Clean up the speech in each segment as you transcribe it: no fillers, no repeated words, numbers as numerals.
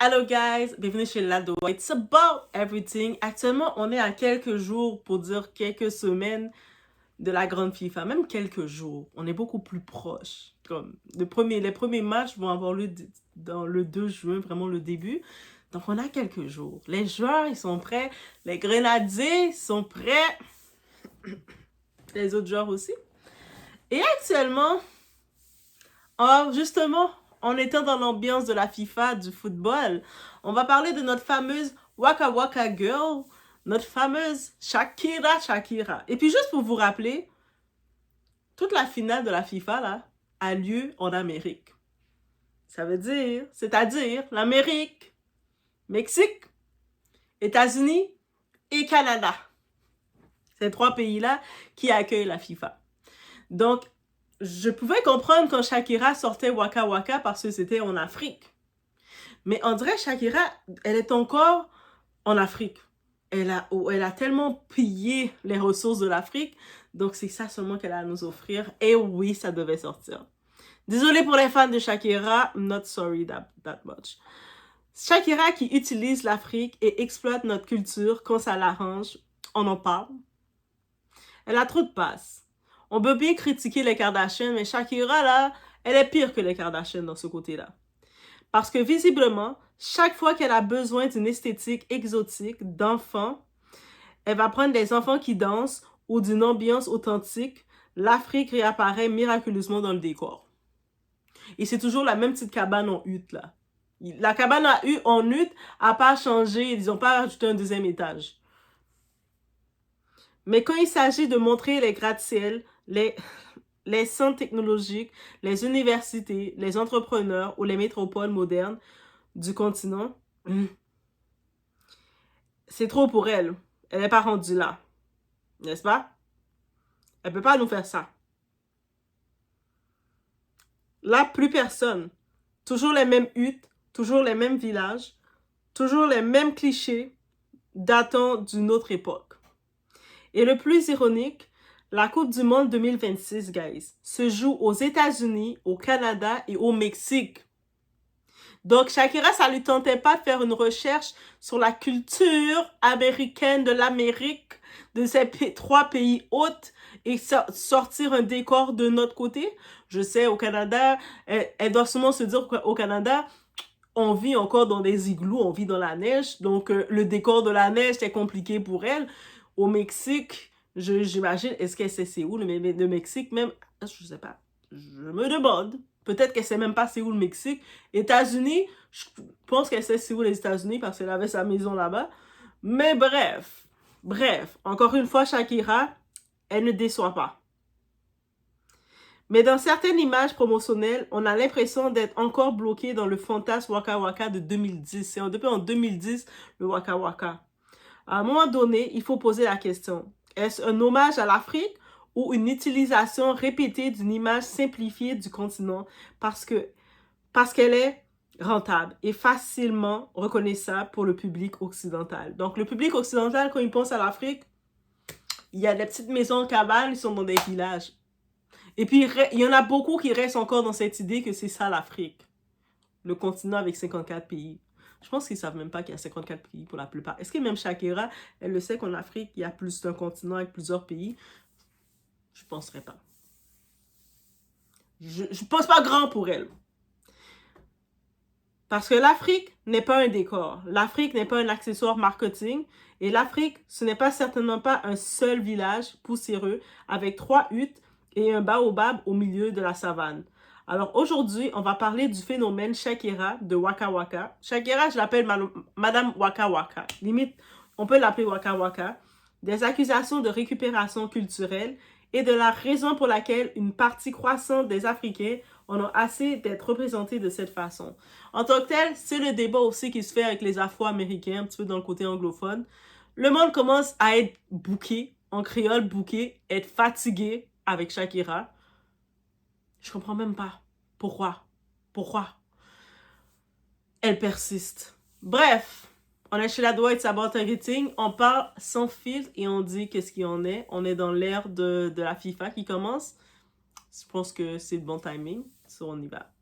Hello guys, bienvenue chez Lado. It's about everything. Actuellement, on est à quelques jours, pour dire quelques semaines de la grande FIFA, même quelques jours. On est beaucoup plus proche. Comme les premiers matchs vont avoir lieu dans le 2 juin, vraiment le début. Donc on a quelques jours. Les joueurs, ils sont prêts. Les grenadiers sont prêts. Les autres joueurs aussi. Et actuellement, justement, en étant dans l'ambiance de la FIFA, du football, on va parler de notre fameuse Waka Waka Girl, notre fameuse Shakira. Et puis juste pour vous rappeler, toute la finale de la FIFA là, a lieu en Amérique. Ça veut dire, c'est-à-dire l'Amérique, Mexique, États-Unis et Canada. Ces trois pays-là qui accueillent la FIFA. Donc, je pouvais comprendre quand Shakira sortait Waka Waka parce que c'était en Afrique. Mais on dirait Shakira, elle est encore en Afrique. Elle a tellement pillé les ressources de l'Afrique. Donc, c'est ça seulement qu'elle a à nous offrir. Et oui, ça devait sortir. Désolée pour les fans de Shakira. Not sorry that much. Shakira qui utilise l'Afrique et exploite notre culture quand ça l'arrange, on en parle. Elle a trop de passes. On peut bien critiquer les Kardashians, mais Shakira, là, elle est pire que les Kardashians dans ce côté-là. Parce que visiblement, chaque fois qu'elle a besoin d'une esthétique exotique d'enfants, elle va prendre des enfants qui dansent ou d'une ambiance authentique, l'Afrique réapparaît miraculeusement dans le décor. Et c'est toujours la même petite cabane en hutte, là. La cabane en hutte n'a pas changé, ils n'ont pas rajouté un deuxième étage. Mais quand il s'agit de montrer les gratte-ciel, les centres technologiques, les universités, les entrepreneurs ou les métropoles modernes du continent, c'est trop pour elle. Elle n'est pas rendue là. N'est-ce pas? Elle ne peut pas nous faire ça. Là, plus personne. Toujours les mêmes huttes, toujours les mêmes villages, toujours les mêmes clichés datant d'une autre époque. Et le plus ironique, la Coupe du Monde 2026, guys, se joue aux États-Unis, au Canada et au Mexique. Donc, Shakira, ça lui tentait pas de faire une recherche sur la culture américaine de l'Amérique, de ces trois pays hôtes, et sortir un décor de notre côté. Je sais, au Canada, elle doit sûrement se dire qu'au Canada, on vit encore dans des igloos, on vit dans la neige, donc le décor de la neige, c'est compliqué pour elle. Au Mexique, j'imagine, est-ce qu'elle sait c'est où le Mexique même? Je sais pas. Je me demande. Peut-être qu'elle sait même pas c'est où le Mexique. États-Unis, je pense qu'elle sait c'est où les États-Unis parce qu'elle avait sa maison là-bas. Mais bref, encore une fois, Shakira, elle ne déçoit pas. Mais dans certaines images promotionnelles, on a l'impression d'être encore bloqué dans le fantasme Waka Waka de 2010. C'est depuis en 2010, le Waka Waka. À un moment donné, il faut poser la question. Est-ce un hommage à l'Afrique ou une utilisation répétée d'une image simplifiée du continent parce qu'elle est rentable et facilement reconnaissable pour le public occidental. Donc, le public occidental, quand il pense à l'Afrique, il y a des petites maisons en cabane, ils sont dans des villages. Et puis, il y en a beaucoup qui restent encore dans cette idée que c'est ça l'Afrique. Le continent avec 54 pays. Je pense qu'ils ne savent même pas qu'il y a 54 pays pour la plupart. Est-ce que même Shakira, elle le sait qu'en Afrique, il y a plus d'un continent avec plusieurs pays? Je ne penserais pas. Je ne pense pas grand pour elle. Parce que l'Afrique n'est pas un décor. L'Afrique n'est pas un accessoire marketing. Et l'Afrique, ce n'est pas certainement pas un seul village poussiéreux avec 3 huttes et un baobab au milieu de la savane. Alors aujourd'hui, on va parler du phénomène Shakira de Waka Waka. Shakira, je l'appelle Madame Waka Waka. Limite, on peut l'appeler Waka Waka. Des accusations de récupération culturelle et de la raison pour laquelle une partie croissante des Africains en ont assez d'être représentés de cette façon. En tant que tel, c'est le débat aussi qui se fait avec les Afro-Américains, un petit peu dans le côté anglophone. Le monde commence à être bouqué, en créole bouqué, être fatigué avec Shakira. Je comprends même pas. Pourquoi elle persiste. Bref, on est chez la It's About Everything. On parle sans filtre et on dit qu'est-ce qu'il en est. On est dans l'ère de la FIFA qui commence. Je pense que c'est le bon timing. So on y va.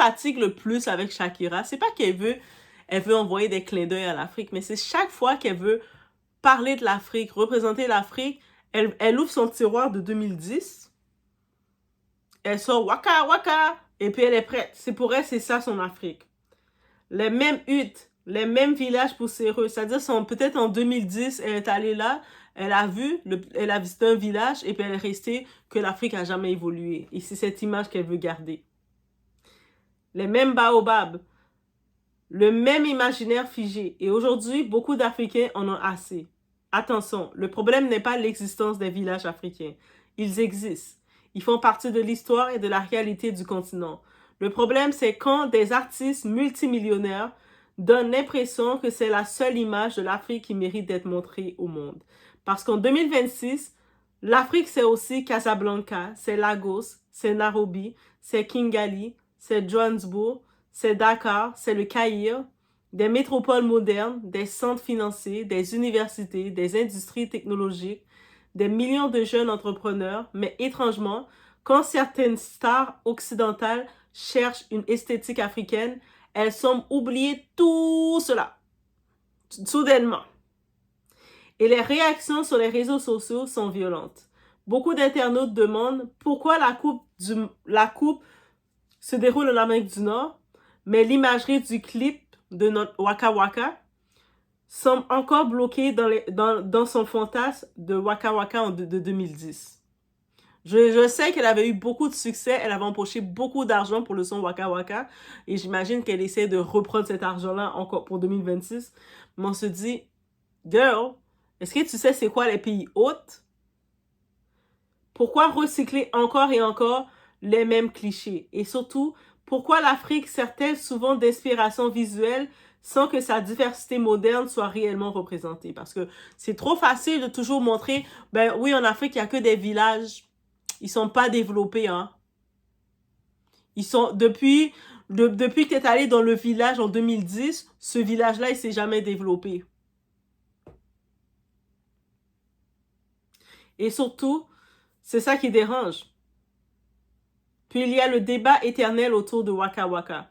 fatigue le plus avec Shakira, c'est pas qu'elle veut envoyer des clins d'œil à l'Afrique, mais c'est chaque fois qu'elle veut parler de l'Afrique, représenter l'Afrique, elle ouvre son tiroir de 2010, elle sort Waka Waka, et puis elle est prête. C'est pour elle, c'est ça son Afrique. Les mêmes huttes, les mêmes villages poussiéreux, c'est-à-dire peut-être en 2010, elle est allée là, elle a visité un village, et puis elle est restée que l'Afrique a jamais évolué. Et c'est cette image qu'elle veut garder. Les mêmes baobabs, le même imaginaire figé. Et aujourd'hui, beaucoup d'Africains en ont assez. Attention, le problème n'est pas l'existence des villages africains. Ils existent. Ils font partie de l'histoire et de la réalité du continent. Le problème, c'est quand des artistes multimillionnaires donnent l'impression que c'est la seule image de l'Afrique qui mérite d'être montrée au monde. Parce qu'en 2026, l'Afrique, c'est aussi Casablanca, c'est Lagos, c'est Nairobi, c'est Kigali, c'est Johannesburg, c'est Dakar, c'est le Caire, des métropoles modernes, des centres financiers, des universités, des industries technologiques, des millions de jeunes entrepreneurs, mais étrangement, quand certaines stars occidentales cherchent une esthétique africaine, elles semblent oublier tout cela, soudainement. Et les réactions sur les réseaux sociaux sont violentes. Beaucoup d'internautes demandent pourquoi la coupe se déroule en Amérique du Nord, mais l'imagerie du clip de notre Waka Waka semble encore bloquée dans son fantasme de Waka Waka de 2010. Je sais qu'elle avait eu beaucoup de succès, elle avait empoché beaucoup d'argent pour le son Waka Waka, et j'imagine qu'elle essaie de reprendre cet argent-là encore pour 2026. Mais on se dit, girl, est-ce que tu sais c'est quoi les pays hôtes? Pourquoi recycler encore et encore les mêmes clichés? Et surtout, pourquoi l'Afrique sert-elle souvent d'inspiration visuelle sans que sa diversité moderne soit réellement représentée? Parce que c'est trop facile de toujours montrer, ben oui, en Afrique, il n'y a que des villages, ils sont pas développés, hein. Ils sont, depuis que tu es allé dans le village en 2010, ce village-là, il s'est jamais développé. Et surtout, c'est ça qui dérange. Puis il y a le débat éternel autour de Waka Waka.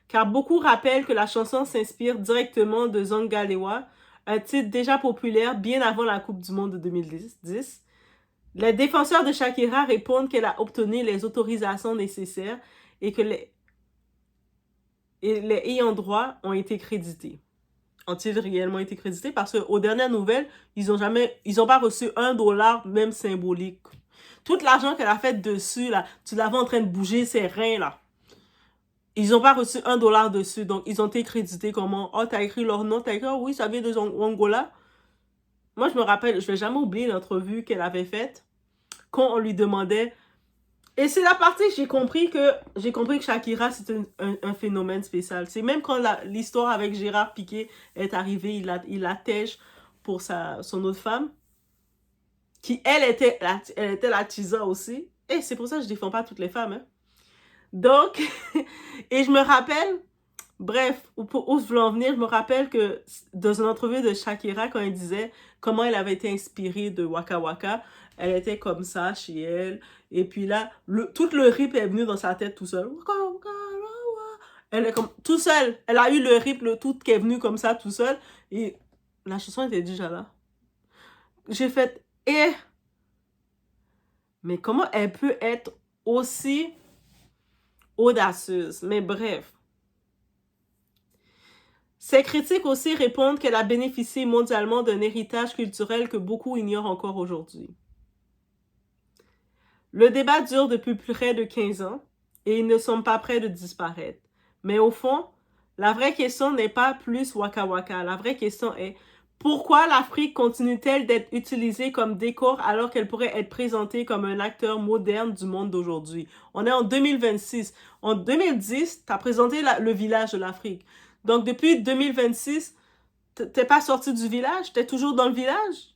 Car beaucoup rappellent que la chanson s'inspire directement de Zangalewa, un titre déjà populaire bien avant la Coupe du Monde de 2010. Les défenseurs de Shakira répondent qu'elle a obtenu les autorisations nécessaires et que les ayants droit ont été crédités. Ont-ils réellement été crédités? Parce qu'aux dernières nouvelles, ils n'ont pas reçu $1, même symbolique. Tout l'argent qu'elle a fait dessus, là, tu l'avais en train de bouger ses reins, là. Ils n'ont pas reçu $1 dessus, donc ils ont été crédités comment? Oh, t'as écrit leur nom, t'as écrit, oh, oui, ça vient de Angola. Moi, je me rappelle, je vais jamais oublier l'entrevue qu'elle avait faite quand on lui demandait. Et c'est la partie que j'ai compris que Shakira, c'est un phénomène spécial. C'est même quand l'histoire avec Gérard Piqué est arrivée, il la tège pour son autre femme, qui, elle était la tisa aussi. Et c'est pour ça que je défends pas toutes les femmes, hein. Donc, et je me rappelle, bref, où je voulais en venir, je me rappelle que dans une entrevue de Shakira, quand elle disait comment elle avait été inspirée de Waka Waka, elle était comme ça chez elle, et puis là, tout le rip est venu dans sa tête tout seul. Elle est comme tout seul, elle a eu le rip, tout qui est venu comme ça tout seul, et la chanson était déjà là. J'ai fait, mais comment elle peut être aussi audacieuse? Mais bref. Ces critiques aussi répondent qu'elle a bénéficié mondialement d'un héritage culturel que beaucoup ignorent encore aujourd'hui. Le débat dure depuis près de 15 ans et ils ne sont pas près de disparaître. Mais au fond, la vraie question n'est pas plus Waka Waka. La vraie question est pourquoi l'Afrique continue-t-elle d'être utilisée comme décor alors qu'elle pourrait être présentée comme un acteur moderne du monde d'aujourd'hui? On est en 2026. En 2010, tu as présenté le village de l'Afrique. Donc, depuis 2026, t'es pas sorti du village? T'es toujours dans le village?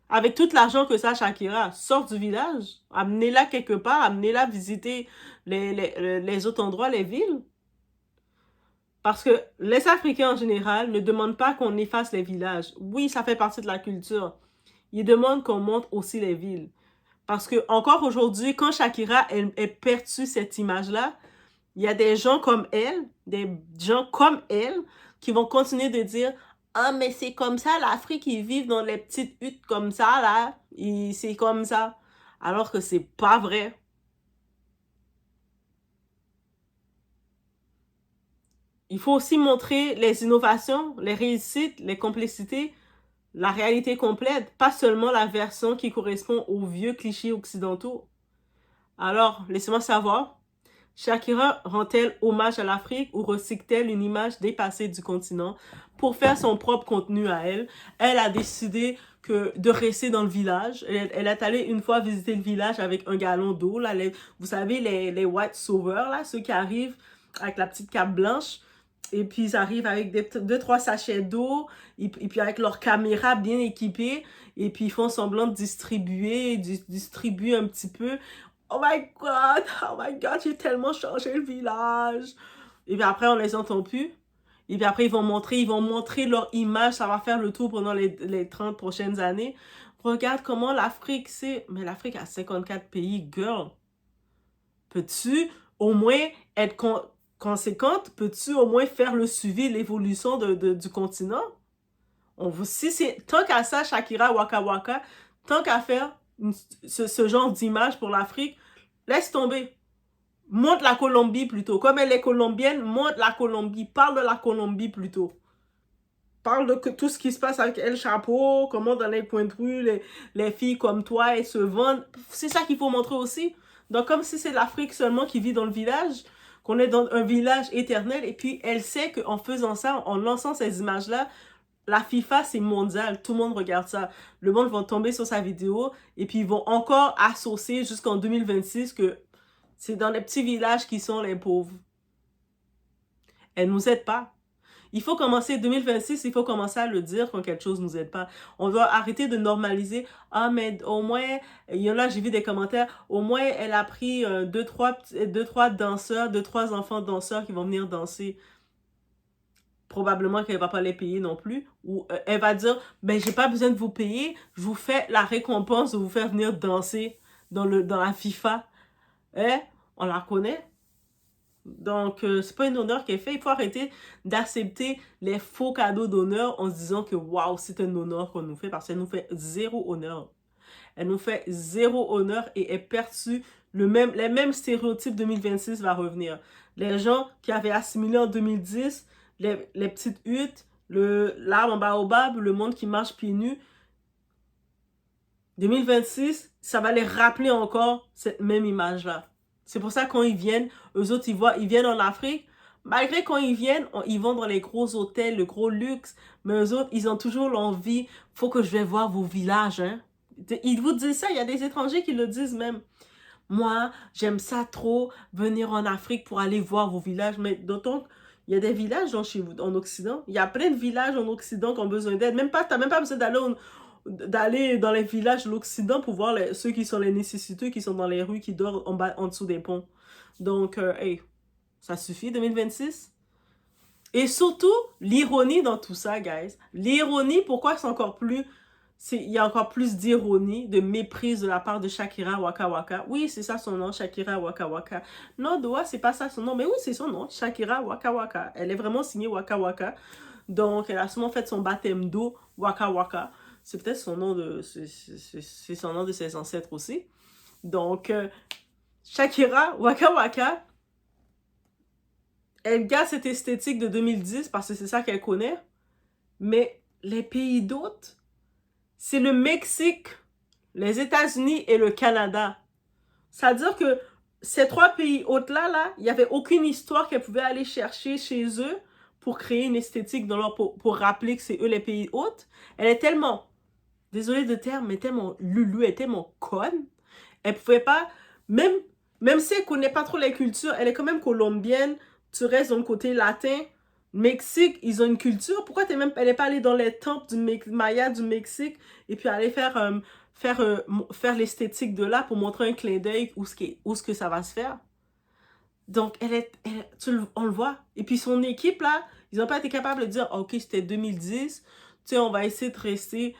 Avec tout l'argent que ça, Shakira, sort du village. Amenez-la quelque part, amenez-la visiter les autres endroits, les villes. Parce que les Africains en général ne demandent pas qu'on efface les villages. Oui, ça fait partie de la culture. Ils demandent qu'on montre aussi les villes. Parce que encore aujourd'hui, quand Shakira elle perçue cette image-là, Il y a des gens comme elle, qui vont continuer de dire « Ah, mais c'est comme ça, l'Afrique, ils vivent dans les petites huttes comme ça, là. C'est comme ça. » Alors que c'est pas vrai. Il faut aussi montrer les innovations, les réussites, les complexités, la réalité complète, pas seulement la version qui correspond aux vieux clichés occidentaux. Alors, laissez-moi savoir, Shakira rend-elle hommage à l'Afrique ou recycle-t-elle une image dépassée du continent pour faire son propre contenu à elle? Elle a décidé de rester dans le village. Elle est allée une fois visiter le village avec un galon d'eau. Vous savez, les white sauveurs, là, ceux qui arrivent avec la petite cape blanche. Et puis, ils arrivent avec deux, trois sachets d'eau, et puis avec leur caméra bien équipée, et puis ils font semblant de distribuer un petit peu. Oh my God, j'ai tellement changé le village. Et puis après, on les entend plus. Et puis après, ils vont montrer leur image, ça va faire le tour pendant les 30 prochaines années. Regarde comment l'Afrique, mais l'Afrique a 54 pays, girl. Peux-tu au moins être conséquente? Peux-tu au moins faire le suivi, l'évolution du continent? Tant qu'à ça, Shakira, Waka Waka, tant qu'à faire ce genre d'image pour l'Afrique, laisse tomber. Montre la Colombie plutôt. Comme elle est colombienne, montre la Colombie. Parle de la Colombie plutôt. Parle de tout ce qui se passe avec El Chapo, comment dans les coins de rue, les filles comme toi, elles se vendent. C'est ça qu'il faut montrer aussi. Donc, comme si c'est l'Afrique seulement qui vit dans le village, qu'on est dans un village éternel, et puis elle sait qu'en faisant ça, en lançant ces images-là, la FIFA, c'est mondial. Tout le monde regarde ça. Le monde va tomber sur sa vidéo, et puis ils vont encore associer jusqu'en 2026 que c'est dans les petits villages qui sont les pauvres. Elle nous aide pas. Il faut commencer, 2026, il faut commencer à le dire quand quelque chose nous aide pas. On doit arrêter de normaliser. Ah, mais au moins, il y en a, j'ai vu des commentaires, au moins, elle a pris deux, trois danseurs, deux, trois enfants danseurs qui vont venir danser. Probablement qu'elle va pas les payer non plus. Ou elle va dire, ben, j'ai pas besoin de vous payer, je vous fais la récompense de vous faire venir danser dans la FIFA. Hein? On la connaît. Donc, c'est pas un honneur qu'elle fait. Il faut arrêter d'accepter les faux cadeaux d'honneur en se disant que waouh, c'est un honneur qu'on nous fait parce qu'elle nous fait zéro honneur. Elle nous fait zéro honneur et est perçue les mêmes stéréotypes 2026 va revenir. Les gens qui avaient assimilé en 2010 les petites huttes, l'arbre en baobab, le monde qui marche pieds nus. 2026, ça va les rappeler encore cette même image-là. C'est pour ça quand ils viennent, eux autres, ils viennent en Afrique. Malgré quand ils viennent, ils vont dans les gros hôtels, le gros luxe. Mais eux autres, ils ont toujours l'envie. Faut que je vais voir vos villages, hein. Ils vous disent ça, il y a des étrangers qui le disent même. Moi, j'aime ça trop, venir en Afrique pour aller voir vos villages. Mais d'autant il y a des villages chez vous, en Occident. Il y a plein de villages en Occident qui ont besoin d'aide. T'as même pas besoin d'aller dans les villages de l'Occident pour voir ceux qui sont les nécessiteux, qui sont dans les rues, qui dorment en dessous des ponts. Donc, hey, ça suffit, 2026. Et surtout, l'ironie dans tout ça, guys. L'ironie, pourquoi c'est encore plus... Il y a encore plus d'ironie, de méprise de la part de Shakira Waka Waka. Oui, c'est ça son nom, Shakira Waka Waka. Non, Doa, c'est pas ça son nom. Mais oui, c'est son nom, Shakira Waka Waka. Elle est vraiment signée Waka Waka. Donc, elle a sûrement fait son baptême d'eau, Waka Waka. C'est peut-être son nom c'est son nom de ses ancêtres aussi. Donc, Shakira Waka Waka, elle garde cette esthétique de 2010 parce que c'est ça qu'elle connaît. Mais les pays d'hôtes, c'est le Mexique, les États-Unis et le Canada. C'est-à-dire que ces trois pays hôtes-là, il n'y avait aucune histoire qu'elle pouvait aller chercher chez eux pour créer une esthétique pour rappeler que c'est eux les pays hôtes. Elle est tellement, désolée de terme, mais tellement loulou, elle est tellement conne. Elle pouvait pas, même si elle connaît pas trop les cultures, elle est quand même colombienne, tu restes dans le côté latin. Mexique, ils ont une culture. Pourquoi elle n'est pas allée dans les temples Maya du Mexique et puis aller faire l'esthétique de là pour montrer un clin d'œil où ce que ça va se faire? Donc, on le voit. Et puis son équipe, là, ils n'ont pas été capables de dire, OK, c'était 2010, tu sais, on va essayer de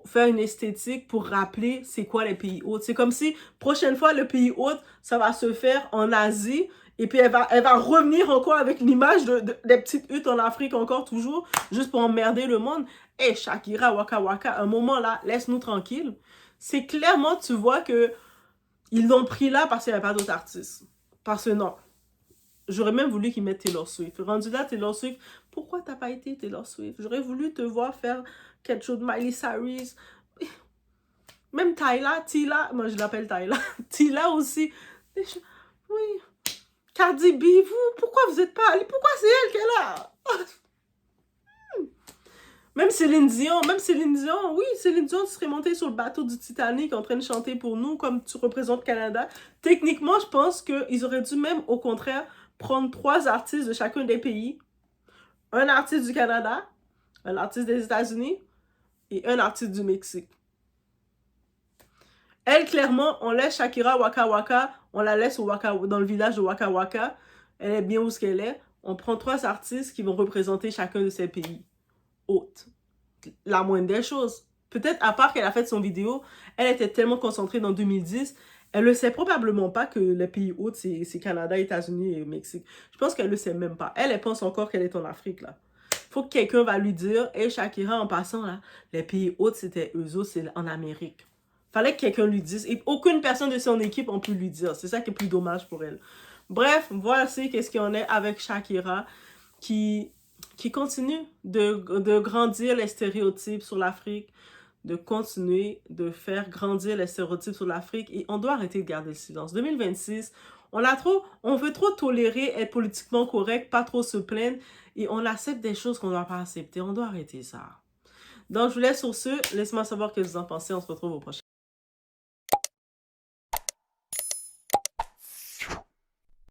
faire une esthétique pour rappeler c'est quoi les pays hôtes. C'est comme si, prochaine fois, le pays hôte, ça va se faire en Asie Et puis elle va revenir encore avec l'image des petites huttes en Afrique encore toujours, juste pour emmerder le monde. Hey, Shakira, Waka Waka, un moment là, laisse-nous tranquille. C'est clairement, tu vois que ils l'ont pris là parce qu'il n'y avait pas d'autres artistes. Parce que non. J'aurais même voulu qu'ils mettent Taylor Swift. Rendu là, Taylor Swift, pourquoi t'as pas été Taylor Swift? J'aurais voulu te voir faire quelque chose de Miley Cyrus. Même Tyla, moi je l'appelle Tyla. Tyla aussi. Oui. Cardi B, pourquoi vous êtes pas allés? Pourquoi c'est elle qui est là? Même Céline Dion, oui, Céline Dion serait montée sur le bateau du Titanic en train de chanter pour nous, comme tu représentes Canada. Techniquement, je pense qu'ils auraient dû même, au contraire, prendre 3 artistes de chacun des pays. Un artiste du Canada, un artiste des États-Unis et un artiste du Mexique. Elle, clairement, on laisse Shakira Waka Waka, on la laisse dans le village de Waka Waka. Elle est bien où ce qu'elle est. On prend 3 artistes qui vont représenter chacun de ces pays. Haute. La moindre des choses. Peut-être, à part qu'elle a fait son vidéo, elle était tellement concentrée dans 2010, elle ne sait probablement pas que les pays hôtes, c'est Canada, États-Unis et Mexique. Je pense qu'elle ne le sait même pas. Elle pense encore qu'elle est en Afrique, là. Faut que quelqu'un va lui dire, « Hey, Shakira, en passant, là, les pays hôtes, c'était eux autres, c'est en Amérique. » Fallait que quelqu'un lui dise. Et aucune personne de son équipe a pu lui dire. C'est ça qui est plus dommage pour elle. Bref, voici qu'est-ce qu'il y en est avec Shakira qui continue de grandir les stéréotypes sur l'Afrique, de continuer de faire grandir les stéréotypes sur l'Afrique, et on doit arrêter de garder le silence. 2026, on veut trop tolérer, être politiquement correct, pas trop se plaindre, et on accepte des choses qu'on ne doit pas accepter. On doit arrêter ça. Donc, je vous laisse sur ce. Laissez-moi savoir ce que vous en pensez. On se retrouve au prochain.